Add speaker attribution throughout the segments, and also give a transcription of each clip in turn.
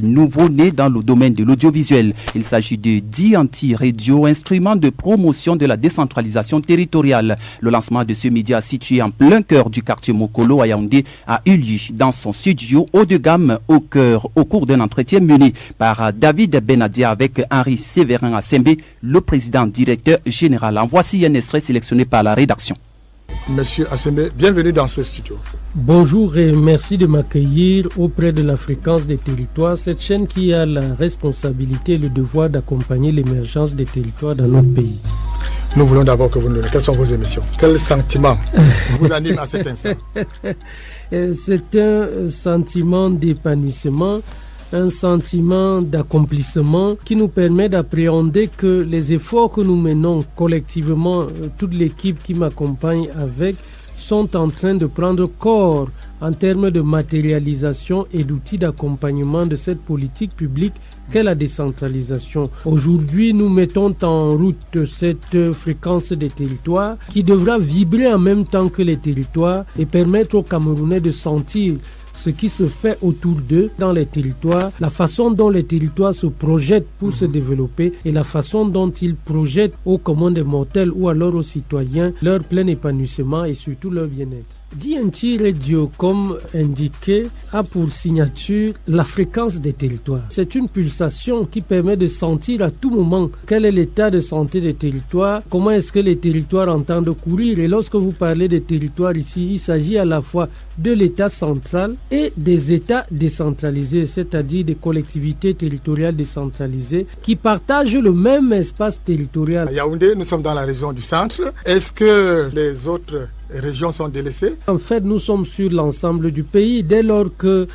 Speaker 1: nouveau-né dans le domaine de l'audiovisuel. Il s'agit de DNT Radio, instrument de promotion de la décentralisation territoriale. Le lancement de ce média situé en plein cœur du quartier Mokolo à Yaoundé a eu lieu dans son studio haut de gamme au cours d'un entretien mené par David Benadia avec Henri Séverin Assembe, le président directeur général. En voici un extrait sélectionné par la rédaction.
Speaker 2: Monsieur Assembe, bienvenue dans ce studio.
Speaker 3: Bonjour et merci de m'accueillir auprès de la fréquence des territoires, cette chaîne qui a la responsabilité et le devoir d'accompagner l'émergence des territoires dans notre pays.
Speaker 2: Nous voulons d'abord que vous nous donniez quelles sont vos émissions. Quel sentiment vous anime à cet instant?
Speaker 3: C'est un sentiment d'épanouissement, un sentiment d'accomplissement qui nous permet d'appréhender que les efforts que nous menons collectivement, toute l'équipe qui m'accompagne avec, sont en train de prendre corps en termes de matérialisation et d'outils d'accompagnement de cette politique publique qu'est la décentralisation. Aujourd'hui, nous mettons en route cette fréquence des territoires qui devra vibrer en même temps que les territoires et permettre aux Camerounais de sentir ce qui se fait autour d'eux dans les territoires, la façon dont les territoires se projettent pour se développer et la façon dont ils projettent aux communs des mortels ou alors aux citoyens leur plein épanouissement et surtout leur bien-être. DNT Radio, comme indiqué, a pour signature la fréquence des territoires. C'est une pulsation qui permet de sentir à tout moment quel est l'état de santé des territoires, comment est-ce que les territoires entendent courir. Et lorsque vous parlez des territoires ici, il s'agit à la fois de l'état central et des états décentralisés, c'est-à-dire des collectivités territoriales décentralisées qui partagent le même espace territorial.
Speaker 2: À Yaoundé, nous sommes dans la région du centre. Est-ce que les autres régions sont délaissées?
Speaker 3: En fait, nous sommes sur l'ensemble du pays. Dès lors que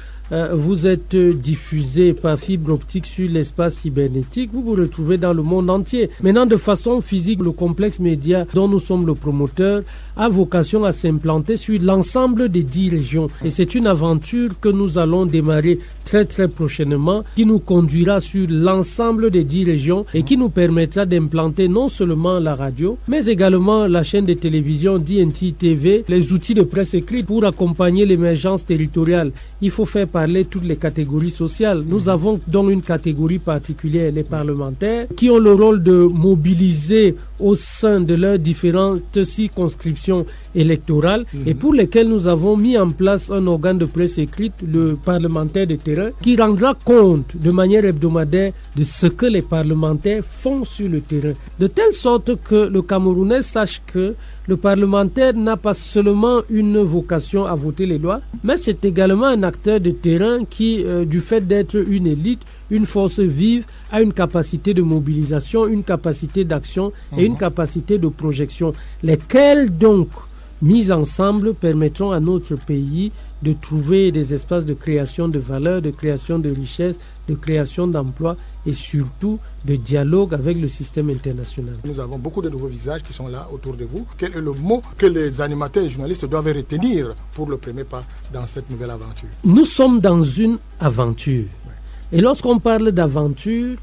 Speaker 3: vous êtes diffusé par fibre optique sur l'espace cybernétique, vous vous retrouvez dans le monde entier. Maintenant, de façon physique, le complexe média dont nous sommes le promoteur a vocation à s'implanter sur l'ensemble des 10 régions. Et c'est une aventure que nous allons démarrer très prochainement, qui nous conduira sur l'ensemble des 10 régions et qui nous permettra d'implanter non seulement la radio, mais également la chaîne de télévision DNT TV, les outils de presse écrite pour accompagner l'émergence territoriale. Il faut faire parler toutes les catégories sociales. Nous avons donc une catégorie particulière, les parlementaires, qui ont le rôle de mobiliser au sein de leurs différentes circonscriptions électorales et pour lesquelles nous avons mis en place un organe de presse écrite, le parlementaire de terrain, qui rendra compte de manière hebdomadaire de ce que les parlementaires font sur le terrain. De telle sorte que le Camerounais sache que le parlementaire n'a pas seulement une vocation à voter les lois, mais c'est également un acteur de terrain qui, du fait d'être une élite, une force vive, a une capacité de mobilisation, une capacité d'action et une capacité de projection, lesquelles donc, mises ensemble, permettront à notre pays de trouver des espaces de création de valeur, de création de richesse, de création d'emplois et surtout de dialogue avec le système international.
Speaker 2: Nous avons beaucoup de nouveaux visages qui sont là autour de vous. Quel est le mot que les animateurs et journalistes doivent retenir pour le premier pas dans cette nouvelle aventure?
Speaker 3: Nous sommes dans une aventure. Et lorsqu'on parle d'aventure,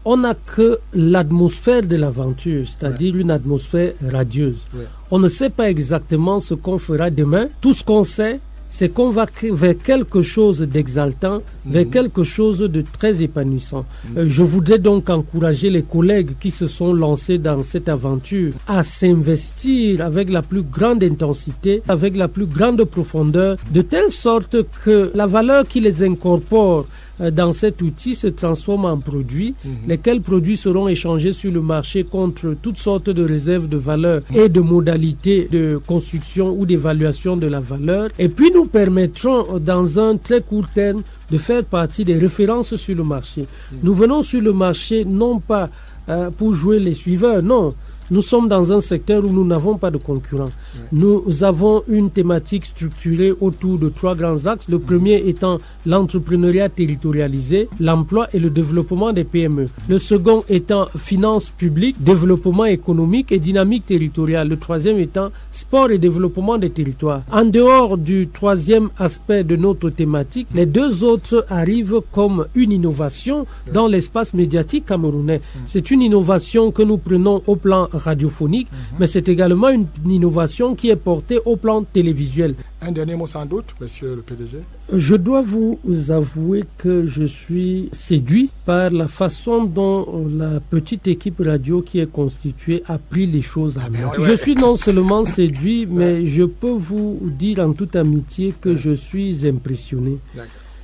Speaker 3: on n'a que l'atmosphère de l'aventure, c'est-à-dire une atmosphère radieuse. On ne sait pas exactement ce qu'on fera demain. Tout ce qu'on sait, c'est qu'on va vers quelque chose d'exaltant, vers quelque chose de très épanouissant. Je voudrais donc encourager les collègues qui se sont lancés dans cette aventure à s'investir avec la plus grande intensité, avec la plus grande profondeur, de telle sorte que la valeur qui les incorpore dans cet outil se transforme en produits, lesquels produits seront échangés sur le marché contre toutes sortes de réserves de valeur et de modalités de construction ou d'évaluation de la valeur. Et puis nous permettrons dans un très court terme de faire partie des références sur le marché. Nous venons sur le marché non pas pour jouer les suiveurs, non. Nous sommes dans un secteur où nous n'avons pas de concurrents. Nous avons une thématique structurée autour de 3 grands axes. Le premier étant l'entrepreneuriat territorialisé, l'emploi et le développement des PME. Le second étant finances publiques, développement économique et dynamique territoriale. Le troisième étant sport et développement des territoires. En dehors du troisième aspect de notre thématique, les 2 autres arrivent comme une innovation dans l'espace médiatique camerounais. C'est une innovation que nous prenons au plan radiophonique, mais c'est également une innovation qui est portée au plan télévisuel.
Speaker 2: Un dernier mot sans doute, monsieur le PDG.
Speaker 3: Je dois vous avouer que je suis séduit par la façon dont la petite équipe radio qui est constituée a pris les choses en main. Je suis non seulement séduit, mais je peux vous dire en toute amitié que je suis impressionné.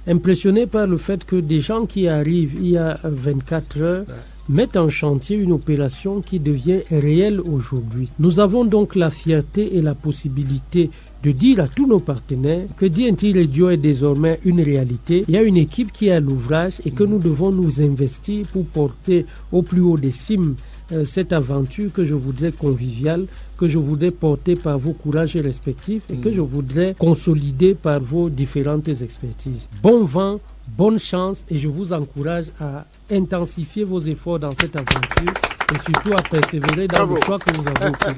Speaker 3: Impressionné par le fait que des gens qui arrivent il y a 24 heures mettent en chantier une opération qui devient réelle aujourd'hui. Nous avons donc la fierté et la possibilité de dire à tous nos partenaires que DNT Radio est désormais une réalité. Il y a une équipe qui est à l'ouvrage et que nous devons nous investir pour porter au plus haut des cimes cette aventure que je voudrais conviviale, que je voudrais porter par vos courages respectifs et que je voudrais consolider par vos différentes expertises. Bon vent, bonne chance et je vous encourage à intensifier vos efforts dans cette aventure et surtout à persévérer dans le choix que vous avez opéré.